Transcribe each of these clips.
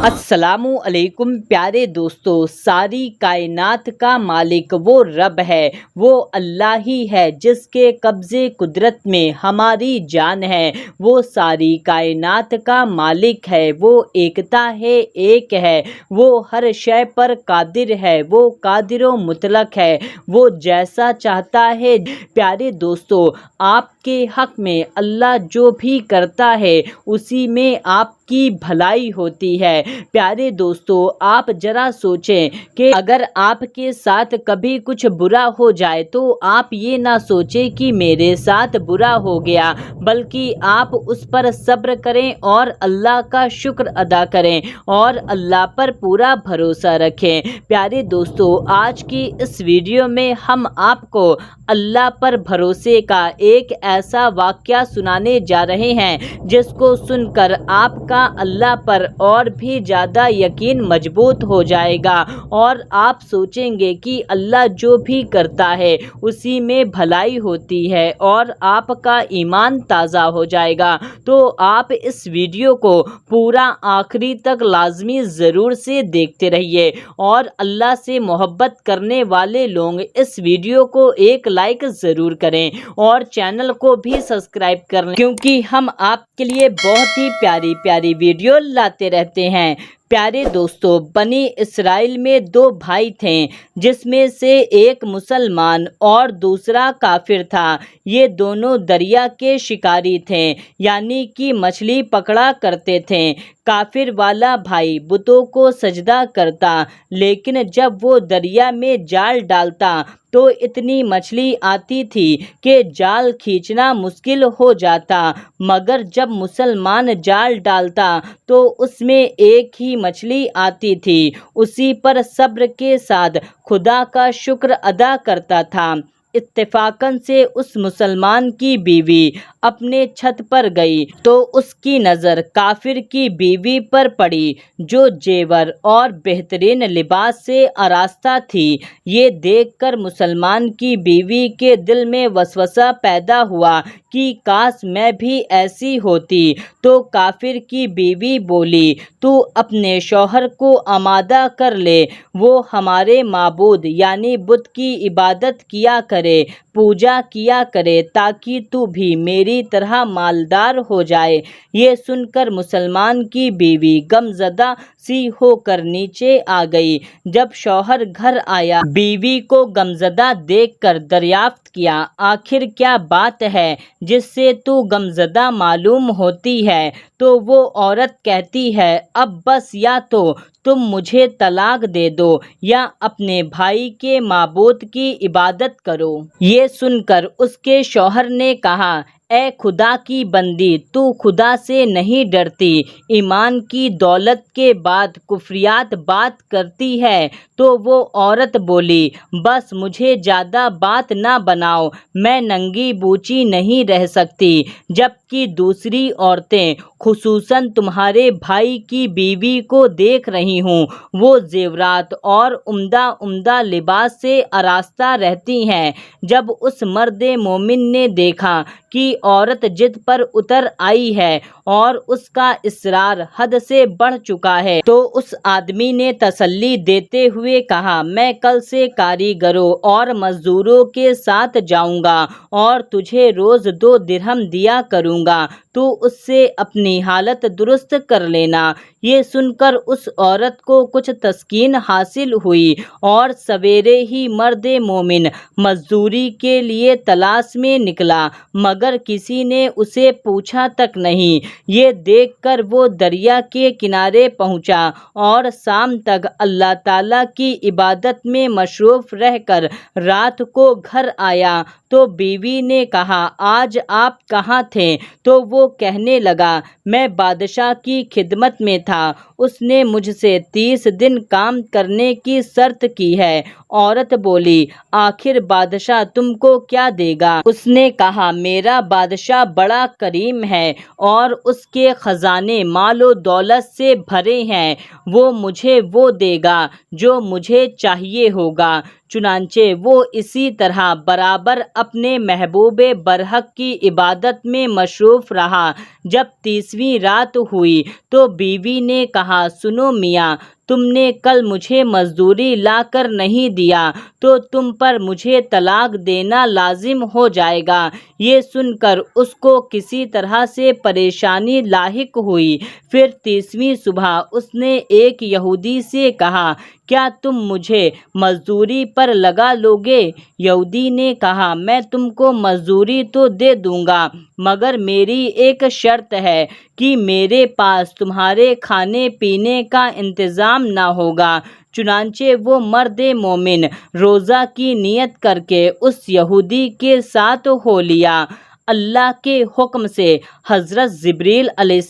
अस्सलामु अलैकुम प्यारे दोस्तों, सारी कायनात का मालिक वो रब है, वो अल्लाह ही है जिसके कब्ज़े कुदरत में हमारी जान है। वो सारी कायनात का मालिक है, वो एकता है, एक है, वो हर शय पर कादिर है, वो कादिर मुतलक है, वो जैसा चाहता है। प्यारे दोस्तों, आपके हक़ में अल्लाह जो भी करता है उसी में आपकी भलाई होती है। प्यारे दोस्तों, आप जरा सोचें कि अगर आपके साथ कभी कुछ बुरा हो जाए तो आप ये ना सोचें कि मेरे साथ बुरा हो गया, बल्कि आप उस पर सब्र करें और अल्लाह का शुक्र अदा करें और अल्लाह पर पूरा भरोसा रखें। प्यारे दोस्तों, आज की इस वीडियो में हम आपको अल्लाह पर भरोसे का एक ऐसा वाक़या सुनाने जा रहे हैं जिसको सुनकर आपका अल्लाह पर और भी ज़्यादा यकीन मजबूत हो जाएगा और आप सोचेंगे कि अल्लाह जो भी करता है उसी में भलाई होती है और आपका ईमान ताज़ा हो जाएगा। तो आप इस वीडियो को पूरा आखिरी तक लाजमी ज़रूर से देखते रहिए और अल्लाह से मोहब्बत करने वाले लोग इस वीडियो को एक लाइक ज़रूर करें और चैनल को भी सब्सक्राइब कर लें, क्योंकि हम आपके लिए बहुत ही प्यारी प्यारी वीडियो लाते रहते हैं। प्यारे दोस्तों, बनी इसराइल में दो भाई थे जिसमें से एक मुसलमान और दूसरा काफिर था। ये दोनों दरिया के शिकारी थे, यानी कि मछली पकड़ा करते थे। काफिर वाला भाई बुतों को सजदा करता, लेकिन जब वो दरिया में जाल डालता तो इतनी मछली आती थी कि जाल खींचना मुश्किल हो जाता, मगर जब मुसलमान जाल डालता तो उसमें एक ही मछली आती थी। उसी पर सब्र के साथ खुदा का शुक्र अदा करता था। इत्तेफाकन से उस मुसलमान की बीवी अपने छत पर गई तो उसकी नज़र काफिर की बीवी पर पड़ी, जो जेवर और बेहतरीन लिबास से आरास्ता थी। ये देखकर मुसलमान की बीवी के दिल में वसवसा पैदा हुआ कि काश मैं भी ऐसी होती। तो काफिर की बीवी बोली, तू अपने शौहर को आमादा कर ले, वो हमारे माबूद यानी बुत की इबादत किया करे, पूजा किया करे, ताकि तू भी मेरी तरह मालदार हो जाए। ये सुनकर मुसलमान की बीवी गमज़दा सी होकर नीचे आ गई। जब शौहर घर आया, बीवी को गमज़दा देखकर दरियाफ्त किया, आखिर क्या बात है जिससे तू गमज़दा मालूम होती है? तो वो औरत कहती है, अब बस या तो तुम मुझे तलाक दे दो या अपने भाई के माबूद की इबादत करो। ये सुनकर उसके शौहर ने कहा, ए खुदा की बंदी, तू खुदा से नहीं डरती, ईमान की दौलत के बाद कुफरियात बात करती है। तो वो औरत बोली, बस मुझे ज़्यादा बात ना बनाओ, मैं नंगी बूची नहीं रह सकती। जबकि दूसरी औरतें, खुसूसन तुम्हारे भाई की बीवी को देख रही हूँ, वो जेवरात और उम्दा उम्दा लिबास से आरास्ता रहती हैं। जब उस मर्द मोमिन ने देखा कि औरत जिद पर उतर आई है और उसका इसरार हद से बढ़ चुका है, तो उस आदमी ने तसल्ली देते हुए कहा, मैं कल से कारीगरों और मजदूरों के साथ जाऊंगा और तुझे रोज 2 दिरहम दिया करूंगा, तू उससे अपनी हालत दुरुस्त कर लेना। ये सुनकर उस औरत को कुछ तस्कीन हासिल हुई और सवेरे ही मर्द मोमिन मजदूरी के लिए तलाश में निकला, मगर किसी ने उसे पूछा तक नहीं। ये देखकर वो दरिया के किनारे पहुंचा और शाम तक अल्लाह ताला की इबादत में मशरूफ रहकर रात को घर आया। तो बीवी ने कहा, आज आप कहाँ थे? तो वो कहने लगा, मैं बादशाह की खिदमत में था, उसने मुझसे 30 दिन काम करने की शर्त की है عورت بولی آخر بادشاہ تم کو کیا دے گا؟ اس نے کہا میرا بادشاہ بڑا کریم ہے اور اس کے خزانے مال و دولت سے بھرے ہیں، وہ مجھے وہ دے گا جو مجھے چاہیے ہوگا۔ چنانچہ وہ اسی طرح برابر اپنے محبوب برحق کی عبادت میں مصروف رہا۔ جب 30ویں رات ہوئی تو بیوی نے کہا سنو میاں، تم نے کل مجھے مزدوری لا کر نہیں دیا تو تم پر مجھے طلاق دینا لازم ہو جائے گا۔ یہ سن کر اس کو کسی طرح سے پریشانی لاحق ہوئی۔ پھر 30ویں صبح اس نے ایک یہودی سے کہا کیا تم مجھے مزدوری پر لگا لو گے؟ یہودی نے کہا میں تم کو مزدوری تو دے دوں گا مگر میری ایک شرط ہے کہ میرے پاس تمہارے کھانے پینے کا انتظام نہ ہوگا۔ چنانچہ وہ مرد مومن روزہ کی نیت کر کے اس یہودی کے ساتھ ہو لیا۔ اللہ کے حکم سے حضرت جبریل علیہ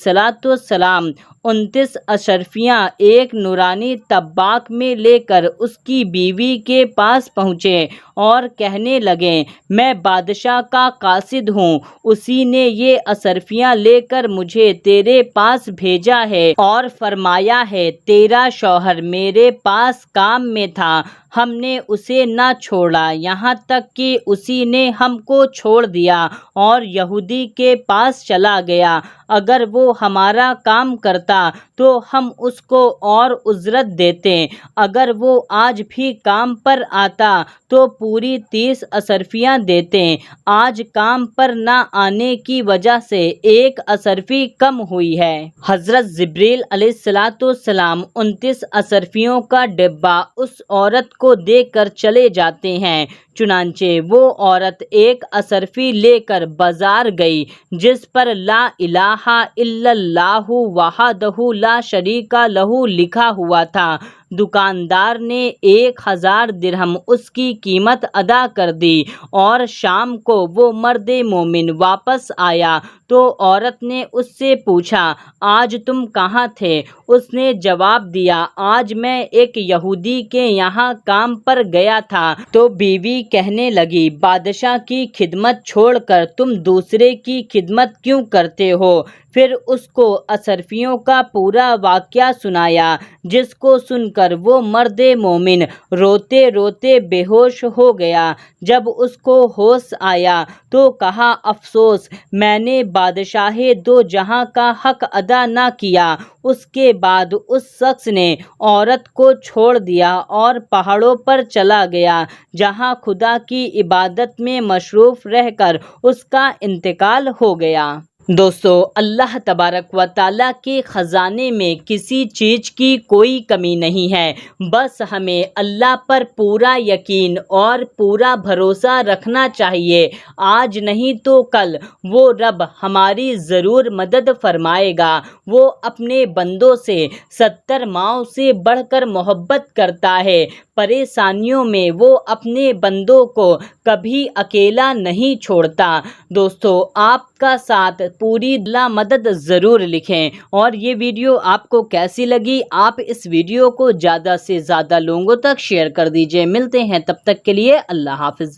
السلام 29 اشرفیاں ایک نورانی طباق میں لے کر اس کی بیوی کے پاس پہنچے اور کہنے لگے میں بادشاہ کا قاصد ہوں، اسی نے یہ اشرفیاں لے کر مجھے تیرے پاس بھیجا ہے اور فرمایا ہے تیرا شوہر میرے پاس کام میں تھا، ہم نے اسے نہ چھوڑا یہاں تک کہ اسی نے ہم کو چھوڑ دیا اور یہودی کے پاس چلا گیا۔ اگر وہ ہمارا کام کرتا تو ہم اس کو اور اجرت دیتے، اگر وہ آج بھی کام پر آتا تو پوری 30 اشرفیاں دیتے۔ آج کام پر نہ آنے کی وجہ سے ایک اشرفی کم ہوئی ہے۔ حضرت جبریل علیہ السلام 29 اشرفیوں کا ڈبہ اس عورت کو دے کر چلے جاتے ہیں۔ چنانچہ وہ عورت ایک اشرفی لے کر بازار گئی جس پر لا الہ الا اللہ وحدہ لا شریک لہ لکھا ہوا تھا۔ دکاندار نے 1000 درہم اس کی قیمت ادا کر دی اور شام کو وہ مرد مومن واپس آیا تو عورت نے اس سے پوچھا آج تم کہاں تھے؟ اس نے جواب دیا آج میں ایک یہودی کے یہاں کام پر گیا تھا۔ تو بیوی کہنے لگی بادشاہ کی خدمت چھوڑ کر تم دوسرے کی خدمت کیوں کرتے ہو؟ پھر اس کو اشرفیوں کا پورا واقعہ سنایا، جس کو سن کر وہ مرد مومن روتے روتے بے ہوش ہو گیا۔ جب اس کو ہوش آیا تو کہا افسوس میں نے بادشاہ دو جہاں کا حق ادا نہ کیا۔ اس کے بعد اس شخص نے عورت کو چھوڑ دیا اور پہاڑوں پر چلا گیا جہاں خدا کی عبادت میں مصروف رہ کر اس کا انتقال ہو گیا۔ دوستو اللہ تبارک و تعالیٰ کے خزانے میں کسی چیز کی کوئی کمی نہیں ہے، بس ہمیں اللہ پر پورا یقین اور پورا بھروسہ رکھنا چاہیے۔ آج نہیں تو کل وہ رب ہماری ضرور مدد فرمائے گا۔ وہ اپنے بندوں سے 70 ماؤں سے بڑھ کر محبت کرتا ہے۔ پریشانیوں میں وہ اپنے بندوں کو کبھی اکیلا نہیں چھوڑتا۔ دوستو آپ کا ساتھ پوری اللہ مدد ضرور لکھیں، اور یہ ویڈیو آپ کو کیسی لگی آپ اس ویڈیو کو زیادہ سے زیادہ لوگوں تک شیئر کر دیجئے۔ ملتے ہیں تب تک کے لیے اللہ حافظ۔